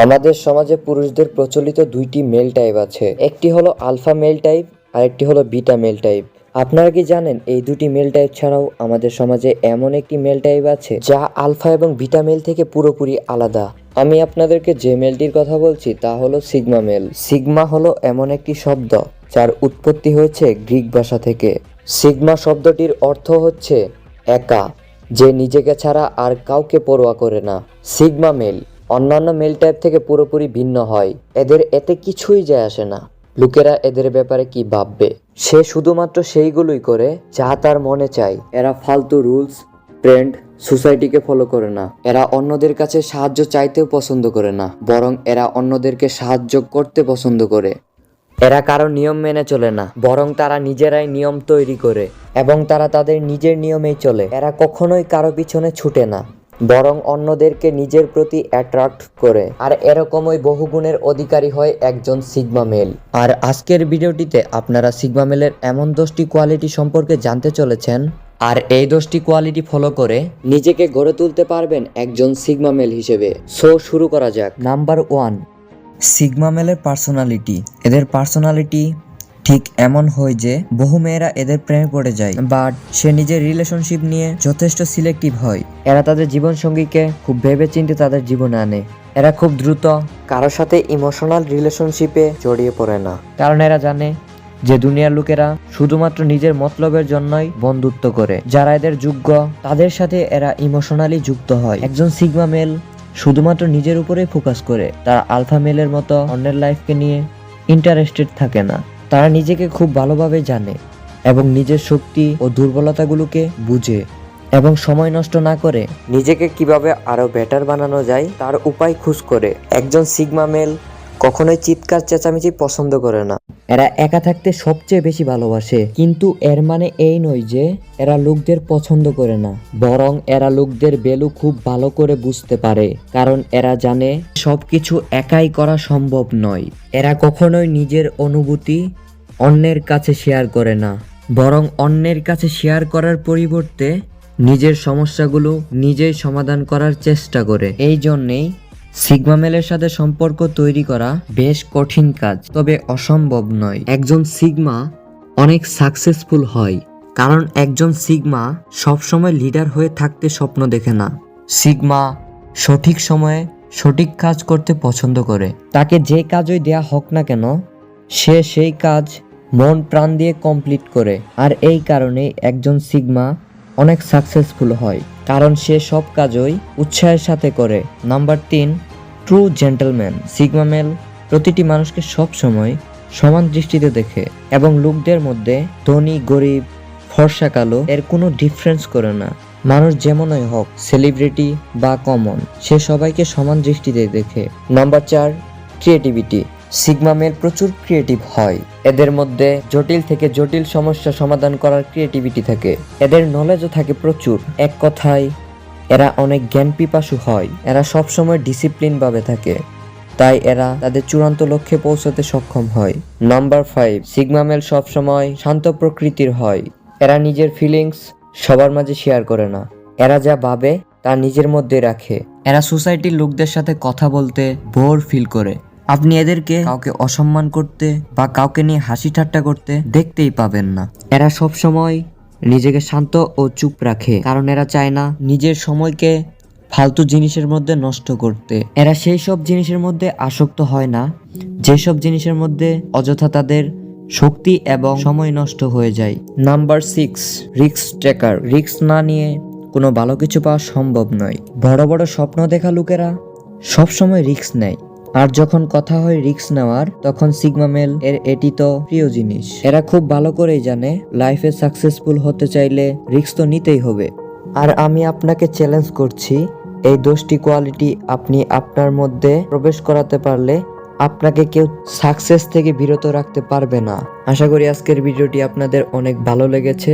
আমাদের সমাজে পুরুষদের প্রচলিত দুইটি মেল টাইপ আছে, একটি হলো আলফা মেল টাইপ আর একটি হলো বিটা মেল টাইপ। আপনারা কি জানেন এই দুটি মেল টাইপ ছাড়াও আমাদের সমাজে এমন একটি মেল টাইপ আছে যা আলফা এবং বিটা মেল থেকে পুরোপুরি আলাদা। আমি আপনাদেরকে যে মেলটির কথা বলছি তা হলো সিগমা মেল। সিগমা হলো এমন একটি শব্দ যার উৎপত্তি হয়েছে গ্রিক ভাষা থেকে। সিগমা শব্দটির অর্থ হচ্ছে একা, যে নিজেকে ছাড়া আর কাউকে পরোয়া করে না। সিগমা মেল অন্যান্য মেল টাইপ থেকে পুরোপুরি ভিন্ন হয়। এদের এতে কিছুই যায় আসে না লোকেরা এদের ব্যাপারে কি ভাববে। সে শুধুমাত্র সেইগুলোই করে যা তার মনে চায়। এরা ফালতু রুলস, ট্রেন্ড, সোসাইটিকে ফলো করে না। এরা অন্যদের কাছে সাহায্য চাইতেও পছন্দ করে না, বরং এরা অন্যদেরকে সাহায্য করতে পছন্দ করে। এরা কারো নিয়ম মেনে চলে না, বরং তারা নিজেরাই নিয়ম তৈরি করে এবং তারা তাদের নিজের নিয়মেই চলে। এরা কখনোই কারো পিছনে ছুটে না, বরং অন্যদেরকে নিজের প্রতি অ্যাট্রাক্ট করে। আর এরকমই বহুগুণের অধিকারী হয় একজন সিগমা মেল। আর আজকের ভিডিওটিতে আপনারা সিগমা মেলের এমন 10টি কোয়ালিটি সম্পর্কে জানতে চলেছেন, আর এই 10টি কোয়ালিটি ফলো করে নিজেকে গড়ে তুলতে পারবেন একজন সিগমা মেল হিসেবে। সো শুরু করা যাক। নাম্বার 1, সিগমা মেলের পার্সোনালিটি। এদের পার্সোনালিটি ঠিক এমন হয় যে বহু মেয়েরা এদের প্রেমে পড়ে যায়, বাট সে নিজের রিলেশনশিপ নিয়ে যথেষ্ট সিলেক্টিভ হয়। এরা তাদের জীবন সঙ্গীকে খুব ভেবেচিন্তে তাদের জীবনে আনে। এরা খুব দ্রুত কারোর সাথে ইমোশনাল রিলেশনশিপে জড়িয়ে পড়ে না, কারণ এরা জানে যে দুনিয়ার লোকেরা শুধুমাত্র নিজের মতলবের জন্যই বন্ধুত্ব করে। যারা এদের যোগ্য তাদের সাথে এরা ইমোশনালি যুক্ত হয়। একজন সিগমা মেল শুধুমাত্র নিজের উপরেই ফোকাস করে, তারা আলফা মেলের মতো অন্যের লাইফকে নিয়ে ইন্টারেস্টেড থাকে না। তারা নিজেকে খুব ভালোভাবে জানে এবং নিজের শক্তি ও দুর্বলতাগুলোকে বুঝে এবং সময় নষ্ট না করে নিজেকে কিভাবে আরো বেটার বানানো যায় তার উপায় খোঁজ করে। একজন সিগমা মেল কখনোই চিৎকার চেঁচামেচি পছন্দ করে না। এরা একা থাকতে সবচেয়ে বেশি ভালোবাসে, কিন্তু এর মানে এই নয় যে এরা লোকদের পছন্দ করে না, বরং এরা লোকদের ভ্যালু খুব ভালো করে বুঝতে পারে, কারণ এরা জানে সবকিছু একাই করা সম্ভব নয়। এরা কখনোই নিজের অনুভূতি অন্যের কাছে শেয়ার করে না, বরং অন্যের কাছে শেয়ার করার পরিবর্তে নিজের সমস্যাগুলো নিজেই সমাধান করার চেষ্টা করে। এই জন্যেই সিগমা মেলের সাথে সম্পর্ক তৈরি করা বেশ কঠিন কাজ, তবে অসম্ভব নয়। একজন সিগমা অনেক সাকসেসফুল হয় কারণ একজন সিগমা সবসময় লিডার হয়ে থাকতে স্বপ্ন দেখে না। সিগমা সঠিক সময়ে সঠিক কাজ করতে পছন্দ করে। তাকে যে কাজই দেয়া হোক না কেন সে সেই কাজ মন প্রাণ দিয়ে কমপ্লিট করে। আর এই কারণেই একজন সিগমা অনেক সাকসেসফুল হয়, কারণ সে সব কাজই উৎসাহের সাথে করে। Number 3, true gentleman. Sigma male প্রতিটি মানুষকে সব সময় সমান দৃষ্টিতে দেখে এবং লোকদের মধ্যে ধনী, গরিব, ফর্সা, কালো এর কোনো ডিফারেন্স করে না। মানুষ যেমনই হোক, সেলিব্রিটি বা কমন, সে সবাইকে সমান দৃষ্টিতে দেখে। Number 4, creativity. সিগমা মেল প্রচুর ক্রিয়েটিভ হয়। এদের মধ্যে জটিল থেকে জটিল সমস্যা সমাধান করার ক্রিয়েটিভিটি থাকে। এদের নলেজও থাকে প্রচুর। এক কথায় এরা অনেক জ্ঞান পিপাসু হয়। এরা সবসময় ডিসিপ্লিন ভাবে থাকে, তাই এরা তাদের চূড়ান্ত লক্ষ্যে পৌঁছাতে সক্ষম হয়। নাম্বার 5, সিগমা মেল সবসময় শান্ত প্রকৃতির হয়। এরা নিজের ফিলিংস সবার মাঝে শেয়ার করে না। এরা যা ভাবে তা নিজের মধ্যে রাখে। এরা সোসাইটির লোকদের সাথে কথা বলতে বোর ফিল করে। আপনি এদেরকে কাউকে অসম্মান করতে বা কাউকে নিয়ে হাসি ঠাট্টা করতে দেখতেই পাবেন না। এরা সব সময় নিজেকে শান্ত ও চুপ রাখে, কারণ এরা চায় না নিজের সময়কে ফালতু জিনিসের মধ্যে নষ্ট করতে। এরা সেই সব জিনিসের মধ্যে আসক্ত হয় না যেসব জিনিসের মধ্যে অযথা তাদের শক্তি এবং সময় নষ্ট হয়ে যায়। নাম্বার 6, রিস্ক টেকার। রিস্ক না নিয়ে কোনো ভালো কিছু পাওয়া সম্ভব নয়। বড় বড় স্বপ্ন দেখা লোকেরা সবসময় রিস্ক নেয়, আর যখন কথা হয় রিস্ক নেওয়ার, তখন সিগমা মেল এর এটি তো প্রিয় জিনিস। এরা খুব ভালো করেই জানে লাইফে সাকসেসফুল হতে চাইলে রিস্ক তো নিতেই হবে। আর আমি আপনাকে চ্যালেঞ্জ করছি, এই 10টি কোয়ালিটি আপনি আপনার মধ্যে প্রবেশ করাতে পারলে আপনাকে কেউ সাকসেস থেকে বিরত রাখতে পারবে না। আশা করি আজকের ভিডিওটি আপনাদের অনেক ভালো লেগেছে।